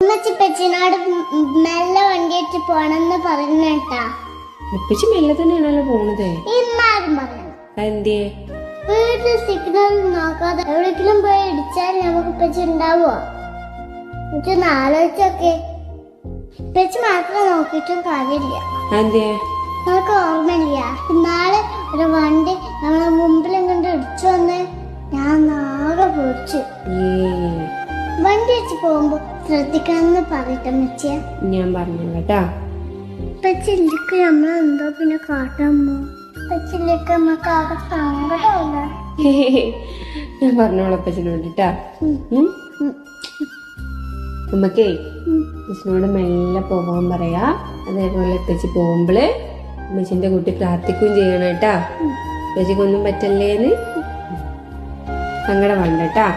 ഉമ്മച്ചിപ്പച്ചിനോട് മെല്ലെ വണ്ടിയിട്ട് പോണെന്ന് പറഞ്ഞേട്ടാ. ഇപ്പച്ചി മെല്ലെ തന്നെയാണല്ലോ പോണത്. ഇന്നാരും പറയണം. എന്തേ? വീട്ടിൽ സിഗ്നൽ നോക്കാതെ എവിടെയെങ്കിലും പോയി ഇടിച്ചാൽ നമുക്ക് ഇപ്പച്ചി ഉണ്ടാവോ? എനിക്കൊന്ന് ആലോചിച്ചൊക്കെ. ഇപ്പച്ചി മാത്രം നോക്കിയിട്ടും കാര്യമില്ല. എന്തേ? നമുക്ക് ഓർമ്മയില്ല, നാളെ ഒരു വണ്ടി നമ്മളെ മുമ്പിലും കണ്ട് ഇടിച്ചു വന്ന് ഞാൻ ആകെ പൊടിച്ചു. വണ്ടി വെച്ച് പോകുമ്പോ ശ്രദ്ധിക്കണമെന്ന് പറയട്ടെ ഞാൻ പറഞ്ഞു കേട്ടാ. പച്ചില്ലേക്ക് നമ്മളെന്തോ പിന്നെ കാട്ടാമോ? പച്ചില്ലേക്ക് നമുക്ക് ആകെ സങ്കടമല്ല. ഞാൻ പറഞ്ഞോളാം അപ്പച്ചനോട് ട്ടാ. നമ്മക്കേ അപ്പച്ചനോട് മെല്ലെ പോവാൻ പറയാ. അതേപോലെ അപ്പച്ചി പോകുമ്പോള് അമ്മച്ചിന്റെ കുട്ടി പ്രാർത്ഥിക്കുകയും ചെയ്യണം കേട്ടാ. അപ്പച്ചിക്കൊന്നും പറ്റല്ലേന്ന് സങ്കടം വേണ്ട കേട്ടാ.